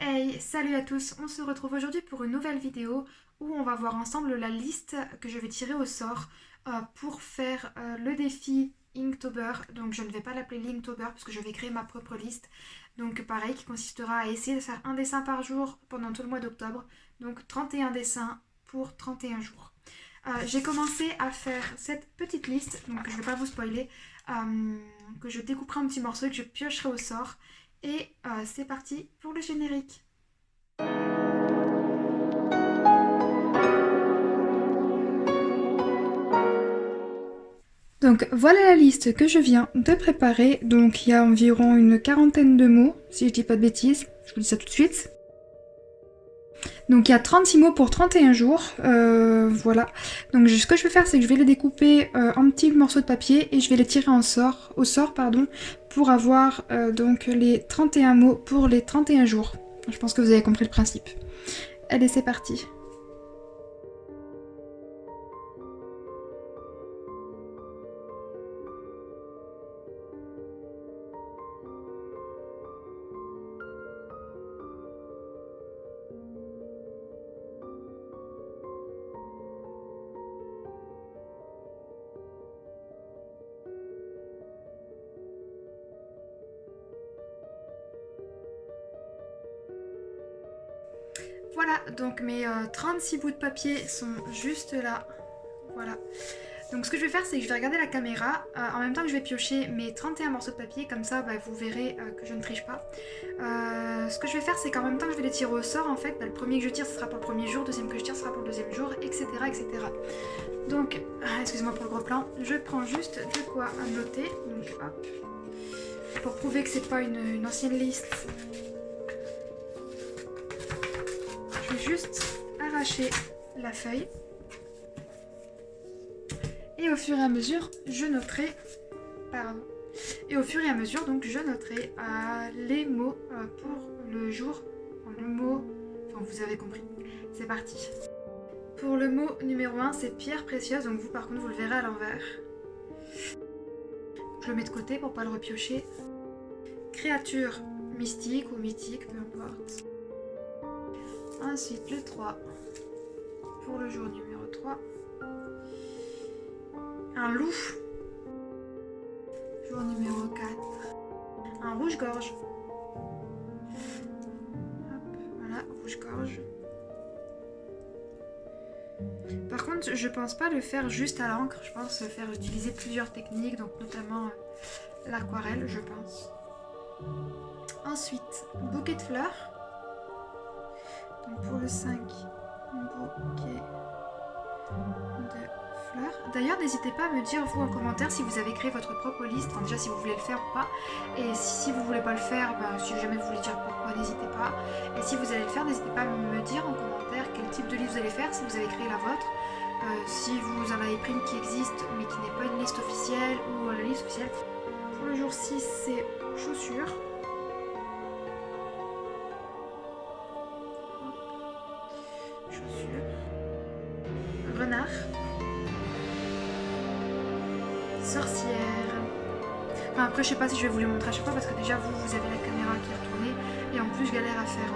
Hey, salut à tous, on se retrouve aujourd'hui pour une nouvelle vidéo où on va voir ensemble la liste que je vais tirer au sort pour faire le défi Inktober. Donc je ne vais pas l'appeler Linktober parce que je vais créer ma propre liste. Donc pareil, qui consistera à essayer de faire un dessin par jour pendant tout le mois d'octobre. Donc 31 dessins pour 31 jours. J'ai commencé à faire cette petite liste, donc je ne vais pas vous spoiler, que je découperai en petits morceaux et que je piocherai au sort. Et c'est parti pour le générique. Donc voilà la liste que je viens de préparer. Donc il y a environ une quarantaine de mots, si je dis pas de bêtises. Je vous dis ça tout de suite. Donc il y a 36 mots pour 31 jours. Voilà. Donc ce que je vais faire, c'est que je vais les découper en petits morceaux de papier et je vais les tirer au sort, pour avoir donc les 31 mots pour les 31 jours. Je pense que vous avez compris le principe. Allez, c'est parti. Voilà, donc mes 36 bouts de papier sont juste là. Voilà. Donc ce que je vais faire, c'est que je vais regarder la caméra en même temps que je vais piocher mes 31 morceaux de papier, comme ça vous verrez que je ne triche pas. Ce que je vais faire, c'est qu'en même temps que je vais les tirer au sort, en fait, le premier que je tire, ce sera pour le premier jour, le deuxième que je tire, ce sera pour le deuxième jour, etc. etc. Donc, excusez-moi pour le gros plan, je prends juste de quoi noter, donc hop, pour prouver que c'est pas une ancienne liste. Je vais juste arracher la feuille. Et au fur et à mesure, je noterai... Pardon. Et au fur et à mesure, donc, je noterai les mots pour le jour. Le mot... Enfin, vous avez compris. C'est parti. Pour le mot numéro 1, c'est pierre précieuse. Donc vous, par contre, vous le verrez à l'envers. Je le mets de côté pour pas le repiocher. Créature mystique ou mythique, peu importe. Ensuite, le 3. Pour le jour numéro 3. Un loup. Jour numéro 4. Un rouge-gorge. Voilà, rouge-gorge. Par contre, je pense pas le faire juste à l'encre. Je pense faire utiliser plusieurs techniques, donc notamment l'aquarelle, je pense. Ensuite, bouquet de fleurs. Donc pour le 5, bouquet de fleurs. D'ailleurs, n'hésitez pas à me dire, vous, en commentaire, si vous avez créé votre propre liste. Enfin, déjà, si vous voulez le faire ou pas. Et si vous voulez pas le faire, si jamais vous voulez dire pourquoi, n'hésitez pas. Et si vous allez le faire, n'hésitez pas à me dire en commentaire quel type de liste vous allez faire, si vous avez créé la vôtre. Si vous en avez pris une qui existe, mais qui n'est pas une liste officielle, ou la liste officielle. Pour le jour 6, c'est chaussures. Renard. Sorcière. Enfin, après, je sais pas si je vais vous les montrer à chaque fois parce que déjà, vous avez la caméra qui est retournée et en plus, je galère à faire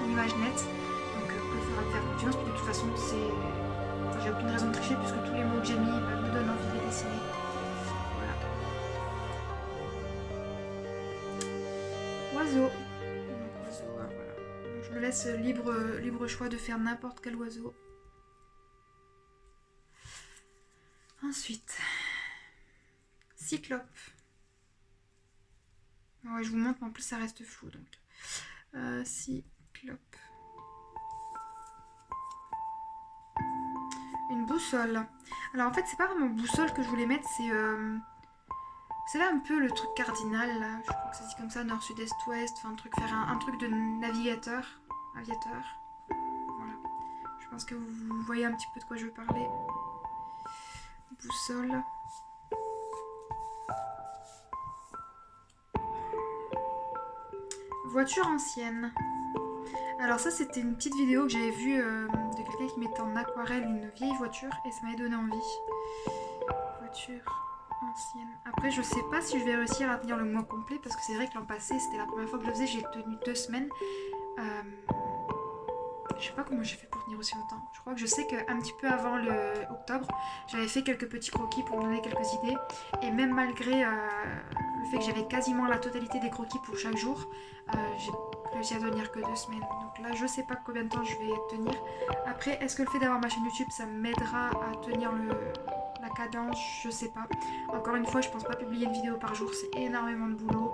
une image nette. Donc, il faudra le faire confiance. Puis de toute façon, enfin, j'ai aucune raison de tricher puisque tous les mots que j'ai mis me donnent envie de les dessiner. Voilà. Oiseau. Donc, oiseau, voilà. Donc, je me laisse libre choix de faire n'importe quel oiseau. Ensuite, cyclope. Ouais, je vous montre, mais en plus ça reste flou. Donc, cyclope. Une boussole. Alors en fait, c'est pas vraiment boussole que je voulais mettre, c'est là un peu le truc cardinal, là. Je crois que ça se dit comme ça, nord, sud, est, ouest. Enfin, faire un truc de navigateur. Aviateur. Voilà. Je pense que vous voyez un petit peu de quoi je veux parler. Boussole. Voiture ancienne. Alors ça, c'était une petite vidéo que j'avais vue de quelqu'un qui mettait en aquarelle une vieille voiture et ça m'avait donné envie. Voiture ancienne. Après, je sais pas si je vais réussir à tenir le mois complet parce que c'est vrai que l'an passé, c'était la première fois que je le faisais, j'ai tenu 2 semaines. Je sais pas comment j'ai fait pour tenir aussi longtemps. Je crois que je sais qu'un petit peu avant le octobre, j'avais fait quelques petits croquis pour me donner quelques idées. Et même malgré le fait que j'avais quasiment la totalité des croquis pour chaque jour, j'ai réussi à tenir que 2 semaines. Donc là, je sais pas combien de temps je vais tenir. Après, est-ce que le fait d'avoir ma chaîne YouTube, ça m'aidera à tenir la cadence? Je sais pas. Encore une fois, je pense pas publier une vidéo par jour, c'est énormément de boulot.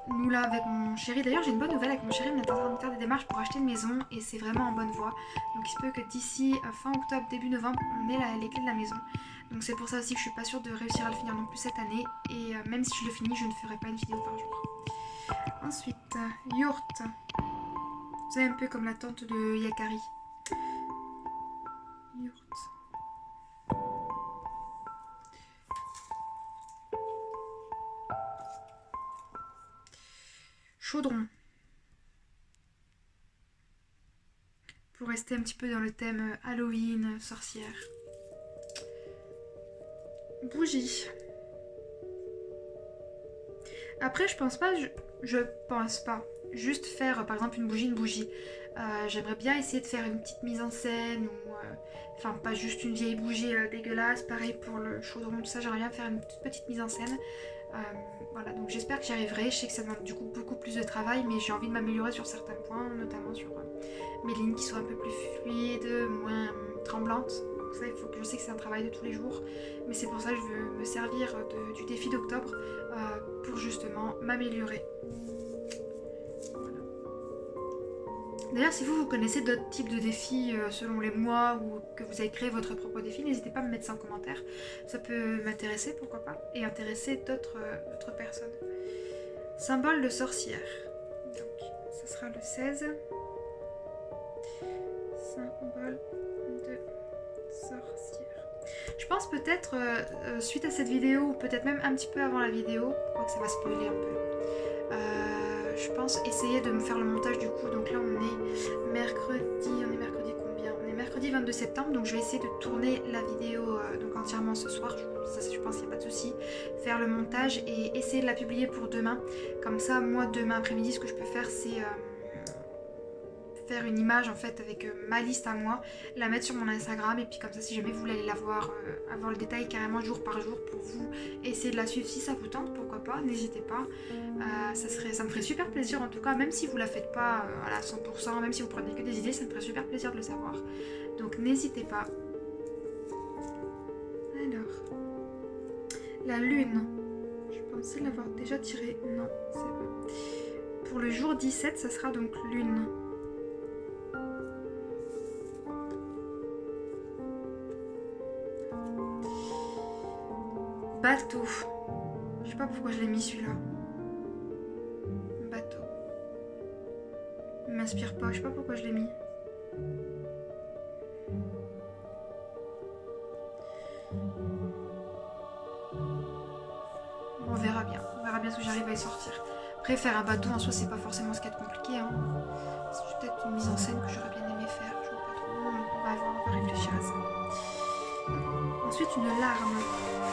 Nous là avec mon chéri, d'ailleurs j'ai une bonne nouvelle avec mon chéri, on est en train de faire des démarches pour acheter une maison et c'est vraiment en bonne voie. Donc il se peut que d'ici fin octobre, début novembre, on ait les clés de la maison. Donc c'est pour ça aussi que je suis pas sûre de réussir à le finir non plus cette année. Et même si je le finis, je ne ferai pas une vidéo par jour. Ensuite, Yurt. C'est un peu comme la tante de Yakari. Yurt. Chaudron. Pour rester un petit peu dans le thème Halloween, sorcière. Bougie. Après, je pense pas. Juste faire par exemple une bougie. J'aimerais bien essayer de faire une petite mise en scène ou enfin pas juste une vieille bougie dégueulasse. Pareil pour le chaudron, tout ça. J'aimerais bien faire une toute petite mise en scène. Voilà, donc j'espère que j'y arriverai. Je sais que ça demande du coup beaucoup plus de travail, mais j'ai envie de m'améliorer sur certains points, notamment sur mes lignes qui soient un peu plus fluides, moins tremblantes. Donc ça, je sais que c'est un travail de tous les jours, mais c'est pour ça que je veux me servir du défi d'octobre pour justement m'améliorer. Voilà. D'ailleurs, si vous connaissez d'autres types de défis selon les mois ou que vous avez créé votre propre défi, n'hésitez pas à me mettre ça en commentaire. Ça peut m'intéresser, pourquoi pas, et intéresser d'autres personnes. Symbole de sorcière. Donc, ça sera le 16. Symbole de sorcière. Je pense peut-être, suite à cette vidéo, ou peut-être même un petit peu avant la vidéo, je crois que ça va spoiler un peu. Je pense essayer de me faire le montage du coup. Donc là on est mercredi combien? On est mercredi 22 septembre, donc je vais essayer de tourner la vidéo donc entièrement ce soir. Ça, je pense qu'il n'y a pas de souci. Faire le montage et essayer de la publier pour demain. Comme ça, moi demain après-midi, ce que je peux faire, c'est faire une image en fait avec ma liste à moi, la mettre sur mon Instagram et puis comme ça si jamais vous voulez aller la voir, avoir le détail carrément jour par jour pour vous, essayer de la suivre si ça vous tente, pourquoi pas, n'hésitez pas. Ça me ferait super plaisir en tout cas, même si vous la faites pas à 100%, même si vous prenez que des idées, ça me ferait super plaisir de le savoir. Donc n'hésitez pas. Alors, la lune, je pensais l'avoir déjà tirée, non, c'est vrai. Pour le jour 17, ça sera donc lune. Bateau. Je sais pas pourquoi je l'ai mis celui-là. Bateau. Il m'inspire pas, je sais pas pourquoi je l'ai mis. On verra bien si j'arrive à y sortir. Après faire un bateau en soi c'est pas forcément ce qu'il y a de compliqué. Hein. C'est peut-être une mise en scène que j'aurais bien aimé faire, je vois pas trop. On va réfléchir à ça. Ensuite une larme.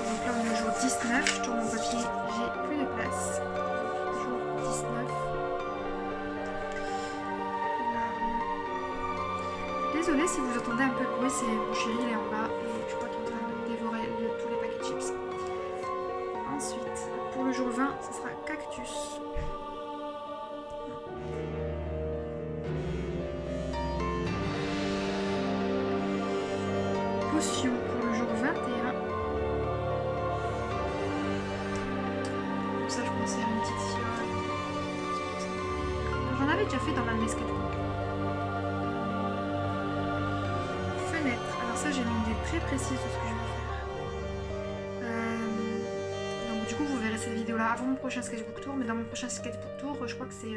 Donc là on est au jour 19, je tourne mon papier, j'ai plus de place. Donc, jour 19. Désolée si vous entendez un peu de bruit, c'est mon chéri, il est en bas et je crois qu'il est en train de dévorer tous les paquets de chips. Ensuite, pour le jour 20, ce sera cactus. Potion pour le jour 21. Comme ça, je pensais à une petite fiole. J'en avais déjà fait dans l'un de mes sketchbooks. Fenêtre. Alors ça, j'ai une idée très précise de ce que je vais faire. Donc du coup, vous verrez cette vidéo-là avant mon prochain sketchbook tour. Mais dans mon prochain sketchbook tour, je crois que c'est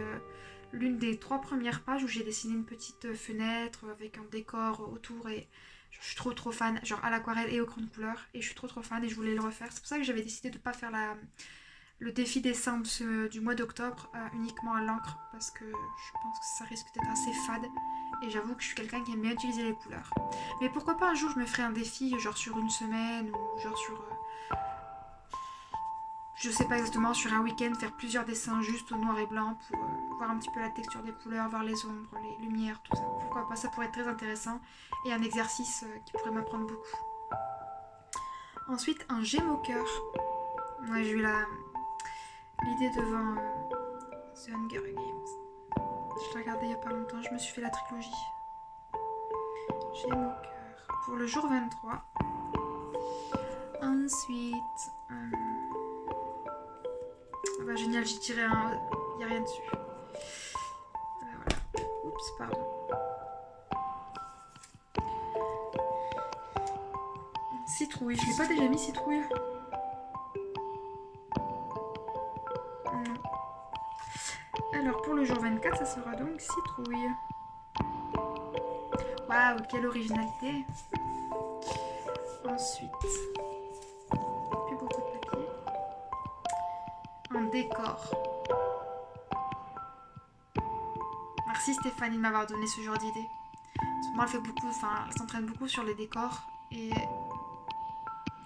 l'une des 3 premières pages où j'ai dessiné une petite fenêtre avec un décor autour et... Je suis trop fan, genre à l'aquarelle et au crayon de couleur, et je suis trop fan et je voulais le refaire. C'est pour ça que j'avais décidé de ne pas faire le défi dessin du mois d'octobre uniquement à l'encre, parce que je pense que ça risque d'être assez fade, et j'avoue que je suis quelqu'un qui aime bien utiliser les couleurs. Mais pourquoi pas un jour je me ferai un défi, genre sur une semaine, ou genre sur... je sais pas exactement, sur un week-end, faire plusieurs dessins juste au noir et blanc pour voir un petit peu la texture des couleurs, voir les ombres, les lumières, tout ça. Pourquoi pas, ça pourrait être très intéressant et un exercice qui pourrait m'apprendre beaucoup. Ensuite, un Gémeaux cœur. Moi, j'ai eu l'idée devant The Hunger Games. Je l'ai regardé il n'y a pas longtemps, je me suis fait la trilogie. Gémeaux cœur. Pour le jour 23. Ensuite... Ah bah génial, j'ai tiré un... Il n'y a rien dessus. Voilà. Oups, pardon. Citrouille. Je l'ai pas déjà mis citrouille? Non. Alors pour le jour 24, ça sera donc citrouille. Waouh, quelle originalité. Ensuite, plus beaucoup de papier. Un décor. Merci Stéphanie de m'avoir donné ce genre d'idée. Moi, elle fait beaucoup, elle s'entraîne beaucoup sur les décors et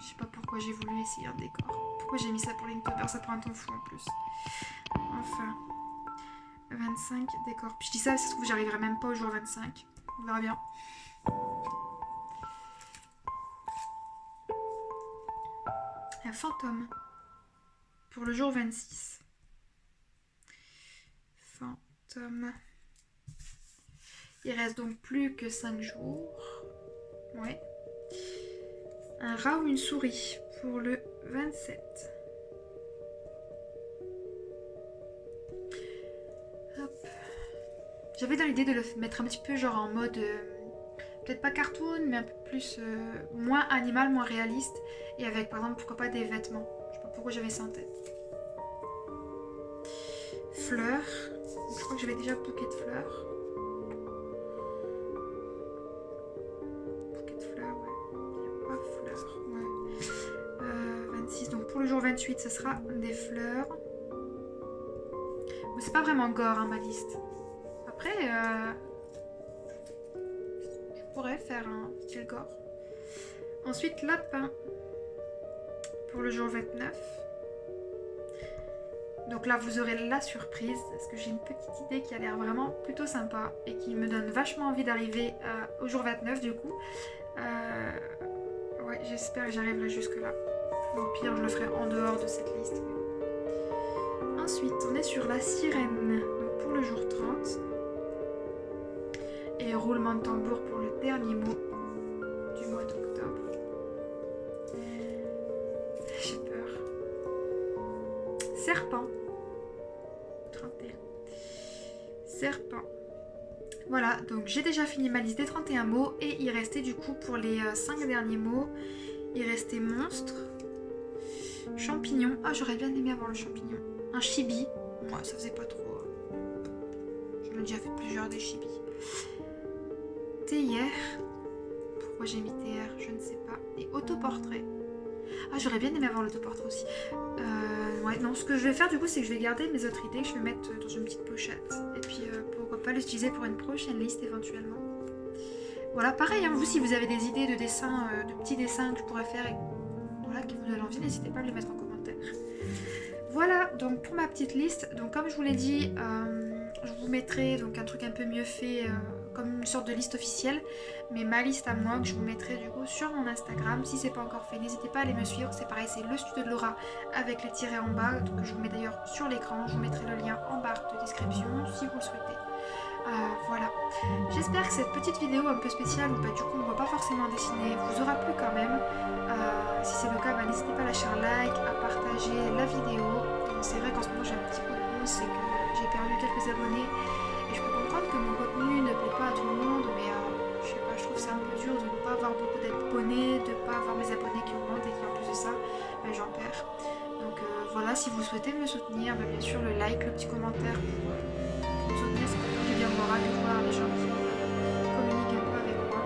je sais pas pourquoi j'ai voulu essayer un décor. Pourquoi j'ai mis ça pour l'Inktober, ça prend un temps fou en plus. Enfin, 25 décors. Puis je dis ça, ça se trouve, j'arriverai même pas au jour 25. On verra bien. Un fantôme. Pour le jour 26. Fantôme. Il reste donc plus que 5 jours. Ouais. Un rat ou une souris pour le 27. Hop. J'avais dans l'idée de le mettre un petit peu genre en mode... peut-être pas cartoon, mais un peu plus... moins animal, moins réaliste. Et avec par exemple, pourquoi pas des vêtements. Je sais pas pourquoi j'avais ça en tête. Fleurs. Donc, je crois que j'avais déjà bouquet de fleurs. Pour le jour 28, ce sera des fleurs. Mais c'est pas vraiment gore, hein, ma liste. Après, je pourrais faire un style gore. Ensuite, lapin. Pour le jour 29. Donc là, vous aurez la surprise. Parce que j'ai une petite idée qui a l'air vraiment plutôt sympa. Et qui me donne vachement envie d'arriver au jour 29, du coup. Ouais, j'espère que j'arriverai jusque là. Au pire, je le ferai en dehors de cette liste. Ensuite, on est sur la sirène. Donc pour le jour 30. Et roulement de tambour pour le dernier mot du mois d'octobre. J'ai peur. Serpent. 31. Serpent. Voilà, donc j'ai déjà fini ma liste des 31 mots. Et il restait du coup pour les 5 derniers mots. Il restait monstre. Champignon. Ah, j'aurais bien aimé avoir le champignon. Un chibi. Moi, ça faisait pas trop. J'en ai déjà fait plusieurs des chibis. Théière. Pourquoi j'ai mis théière, je ne sais pas. Et autoportrait. Ah, j'aurais bien aimé avoir l'autoportrait aussi. Ouais, non, ce que je vais faire du coup, c'est que je vais garder mes autres idées que je vais mettre dans une petite pochette. Et puis, pourquoi pas l'utiliser pour une prochaine liste éventuellement. Voilà, pareil, hein, vous, si vous avez des idées de dessins, de petits dessins que je pourrais faire et voilà, qui vous donnent envie, n'hésitez pas à les mettre en commentaire. Voilà, donc pour ma petite liste, donc comme je vous l'ai dit, je vous mettrai donc un truc un peu mieux fait, comme une sorte de liste officielle, mais ma liste à moi que je vous mettrai du coup sur mon Instagram. Si c'est pas encore fait, n'hésitez pas à aller me suivre, c'est pareil, c'est le studio de Laura avec les tirets en bas, que je vous mets d'ailleurs sur l'écran, je vous mettrai le lien en barre de description si vous le souhaitez. Voilà, j'espère que cette petite vidéo un peu spéciale où du coup on ne voit pas forcément dessiner vous aura plu quand même. Si c'est le cas, n'hésitez pas à lâcher un like, à partager la vidéo. C'est vrai qu'en ce moment j'ai un petit coup de mou, c'est que j'ai perdu quelques abonnés et je peux comprendre que mon contenu ne plaît pas à tout le monde, mais je sais pas, je trouve ça un peu dur de ne pas avoir beaucoup d'abonnés, de ne pas avoir mes abonnés qui augmentent et qui en plus de ça, j'en perds. Donc voilà, si vous souhaitez me soutenir, bien sûr le like, le petit commentaire pour me soutenir, ça fait du bien moral de voir les gens qui communiquent un peu avec moi.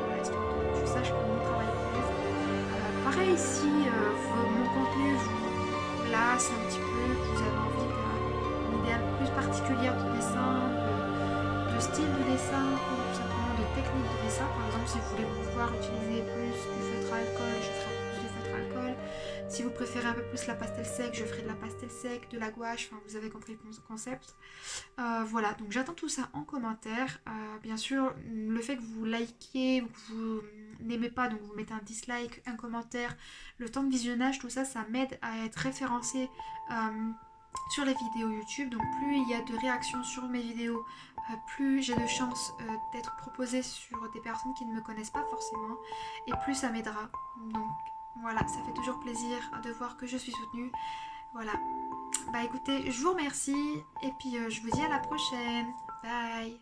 Voilà, histoire que je sache comment travailler pour vous. Pareil, si mon contenu vous lasse un petit peu, que vous avez envie d'une idée un peu plus particulière de dessin, de style de dessin ou tout simplement de technique de dessin, par exemple si vous voulez pouvoir utiliser plus du feutre à alcool, je ferai plus du feutre à alcool. colle. Si vous préférez un peu plus la pastel sec, je ferai de la pastel sec, de la gouache, enfin vous avez compris le concept. Voilà, donc j'attends tout ça en commentaire. Bien sûr, le fait que vous likiez ou que vous n'aimez pas, donc vous mettez un dislike, un commentaire, le temps de visionnage, tout ça, ça m'aide à être référencé sur les vidéos YouTube. Donc plus il y a de réactions sur mes vidéos, plus j'ai de chances d'être proposée sur des personnes qui ne me connaissent pas forcément, et plus ça m'aidera. Donc voilà, ça fait toujours plaisir de voir que je suis soutenue. Voilà. Bah écoutez, je vous remercie et puis je vous dis à la prochaine. Bye.